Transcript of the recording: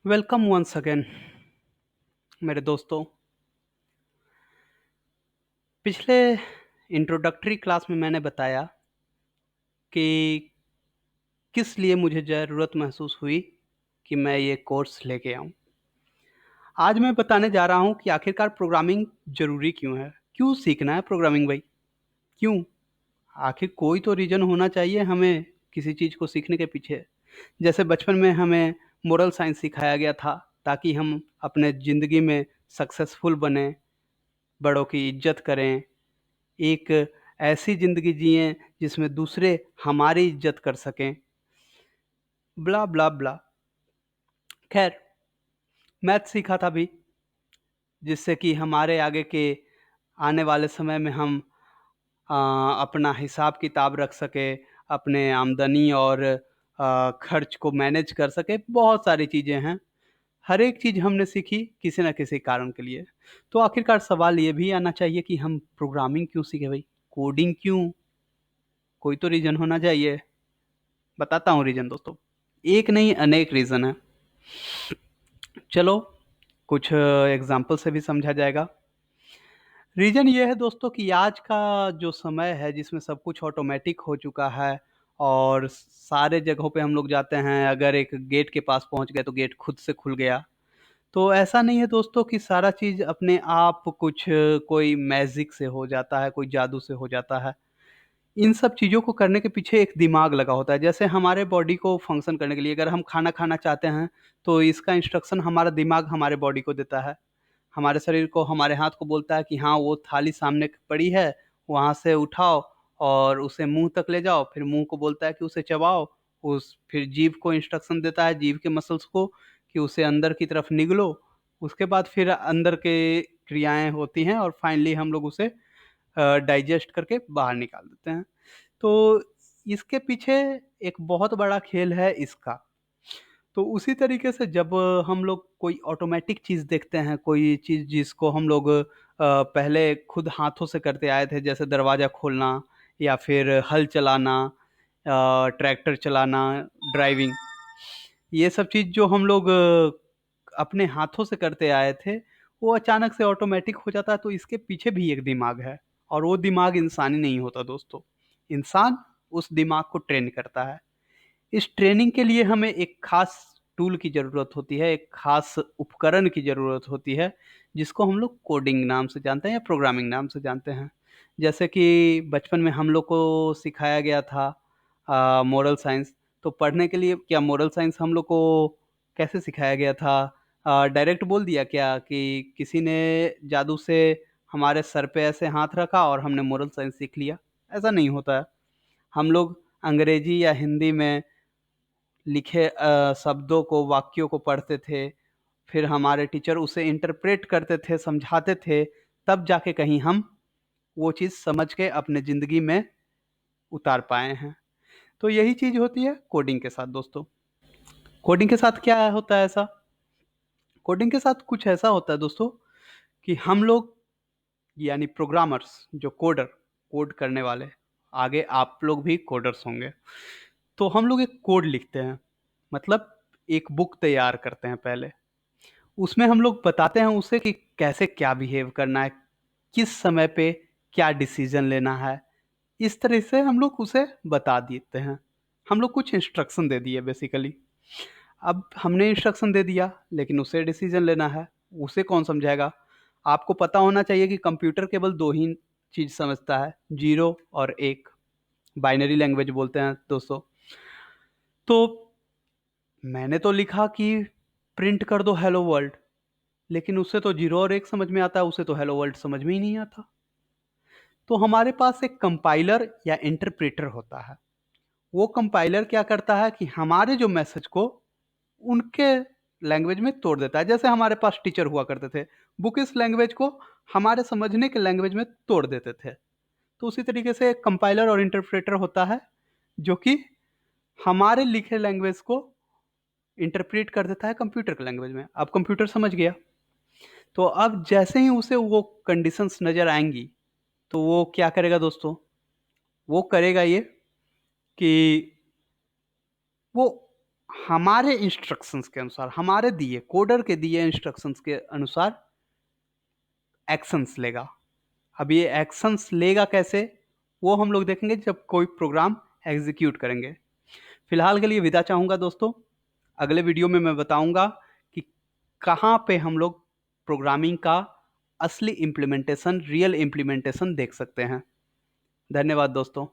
Welcome once again मेरे दोस्तों। पिछले इंट्रोडक्टरी क्लास में मैंने बताया कि किस लिए मुझे ज़रूरत महसूस हुई कि मैं ये कोर्स लेके आऊँ। आज मैं बताने जा रहा हूँ कि आखिरकार प्रोग्रामिंग ज़रूरी क्यों है? क्यों सीखना है प्रोग्रामिंग भाई? क्यों? आखिर कोई तो रीज़न होना चाहिए हमें किसी चीज़ को सीखने के पीछे। जैसे बचपन में हमें मोरल साइंस सिखाया गया था ताकि हम अपने ज़िंदगी में सक्सेसफुल बनें, बड़ों की इज़्ज़त करें, एक ऐसी ज़िंदगी जिएँ जिसमें दूसरे हमारी इज़्ज़त कर सकें, ब्ला, ब्ला, ब्ला। ख़ैर, मैथ सीखा था भी, जिससे कि हमारे आगे के आने वाले समय में हम अ, अपना हिसाब-किताब रख सकें, अपने आमदनी और खर्च को मैनेज कर सकें, बहुत सारी चीज़ें हैं। हर एक चीज़ हमने सीखी किसी न किसी कारण के लिए। तो आखिरकार सवाल ये भी आना चाहिए कि हम प्रोग्रामिंग क्यों सीखे भई? कोडिंग क्यों? कोई तो रीज़न होना चाहिए। बताता हूँ रीज़न दोस्तों। एक नहीं अनेक रीज़न हैं। चलो कुछ एग्ज़ाम्पल से भी समझा जाएगा। रीज़न ये है दोस्तों कि आज का जो समय है जिसमें सब कुछ ऑटोमैटिक हो चुका है और सारे जगहों पे हम लोग जाते हैं, अगर एक गेट के पास पहुँच गए तो गेट खुद से खुल गया। तो ऐसा नहीं है दोस्तों कि सारा चीज़ अपने आप कुछ कोई मैजिक से हो जाता है, कोई जादू से हो जाता है। इन सब चीज़ों को करने के पीछे एक दिमाग लगा होता है। जैसे हमारे बॉडी को फ़ंक्शन करने के लिए अगर हम खाना खाना चाहते हैं, तो इसका इंस्ट्रक्शन हमारा दिमाग हमारे बॉडी को देता है। हमारे शरीर को, हमारे हाथ को बोलता है कि हाँ, वो थाली सामने पड़ी है, वहाँ से उठाओ और उसे मुँह तक ले जाओ। फिर मुँह को बोलता है कि उसे चबाओ। उस फिर जीभ को इंस्ट्रक्शन देता है, जीभ के मसल्स को कि उसे अंदर की तरफ निगलो। उसके बाद फिर अंदर के क्रियाएँ होती हैं और फाइनली हम लोग उसे डाइजेस्ट करके बाहर निकाल देते हैं। तो इसके पीछे एक बहुत बड़ा खेल है इसका। तो उसी तरीके से जब हम लोग कोई ऑटोमैटिक चीज़ देखते हैं, कोई चीज़ जिसको हम लोग पहले खुद हाथों से करते आए थे, जैसे दरवाज़ा खोलना या फिर हल चलाना, ट्रैक्टर चलाना, ड्राइविंग, ये सब चीज़ जो हम लोग अपने हाथों से करते आए थे, वो अचानक से ऑटोमैटिक हो जाता है, तो इसके पीछे भी एक दिमाग है और वो दिमाग इंसानी नहीं होता दोस्तों। इंसान उस दिमाग को ट्रेन करता है। इस ट्रेनिंग के लिए हमें एक ख़ास टूल की ज़रूरत होती है, एक ख़ास उपकरण की ज़रूरत होती है, जिसको हम लोग कोडिंग नाम से जानते हैं या प्रोग्रामिंग नाम से जानते हैं। जैसे कि बचपन में हम लोग को सिखाया गया था मोरल साइंस, तो पढ़ने के लिए क्या मोरल साइंस हम लोग को कैसे सिखाया गया था? डायरेक्ट बोल दिया क्या कि किसी ने जादू से हमारे सर पे ऐसे हाथ रखा और हमने मोरल साइंस सीख लिया? ऐसा नहीं होता है। हम लोग अंग्रेजी या हिंदी में लिखे शब्दों को, वाक्यों को पढ़ते थे, फिर हमारे टीचर उसे इंटरप्रेट करते थे, समझाते थे, तब जाके कहीं हम वो चीज़ समझ के अपने ज़िंदगी में उतार पाए हैं। तो यही चीज़ होती है कोडिंग के साथ दोस्तों। कोडिंग के साथ क्या होता है ऐसा? कोडिंग के साथ कुछ ऐसा होता है दोस्तों कि हम लोग यानी प्रोग्रामर्स जो कोड करने वाले, आगे आप लोग भी कोडर्स होंगे। तो हम लोग एक कोड लिखते हैं, मतलब एक बुक तैयार करते हैं पहले। उसमें हम लोग बताते हैं उसे कि कैसे क्या बिहेव करना है, किस समय पे क्या डिसीज़न लेना है। इस तरह से हम लोग उसे बता देते हैं। हम लोग कुछ इंस्ट्रक्शन दे दिए बेसिकली। अब हमने इंस्ट्रक्शन दे दिया, लेकिन उसे डिसीज़न लेना है, उसे कौन समझाएगा? आपको पता होना चाहिए कि कंप्यूटर केवल 2 ही चीज़ समझता है, 0 और 1, बाइनरी लैंग्वेज बोलते हैं दोस्तों। तो मैंने तो लिखा कि प्रिंट कर दो हेलो वर्ल्ड, लेकिन उसे तो 0 और 1 समझ में आता है, उसे तो हेलो वर्ल्ड समझ में ही नहीं आता। तो हमारे पास एक कंपाइलर या इंटरप्रेटर होता है। वो कंपाइलर क्या करता है कि हमारे जो मैसेज को उनके लैंग्वेज में तोड़ देता है। जैसे हमारे पास टीचर हुआ करते थे, वो किस लैंग्वेज को हमारे समझने के लैंग्वेज में तोड़ देते थे। तो उसी तरीके से एक कंपाइलर और इंटरप्रेटर होता है, जो कि हमारे लिखे लैंग्वेज को इंटरप्रेट कर देता है कंप्यूटर के लैंग्वेज में। अब कंप्यूटर समझ गया, तो अब जैसे ही उसे वो कंडीशंस नज़र आएँगी, तो वो क्या करेगा दोस्तों? वो करेगा ये कि वो हमारे इंस्ट्रक्शंस के अनुसार, हमारे दिए कोडर के दिए इंस्ट्रक्शंस के अनुसार एक्शंस लेगा। अब ये एक्शंस लेगा कैसे, वो हम लोग देखेंगे जब कोई प्रोग्राम एग्जीक्यूट करेंगे। फिलहाल के लिए विदा चाहूँगा दोस्तों। अगले वीडियो में मैं बताऊंगा कि कहाँ पे हम लोग प्रोग्रामिंग का असली इम्प्लीमेंटेशन, रियल इम्प्लीमेंटेशन देख सकते हैं। धन्यवाद दोस्तों।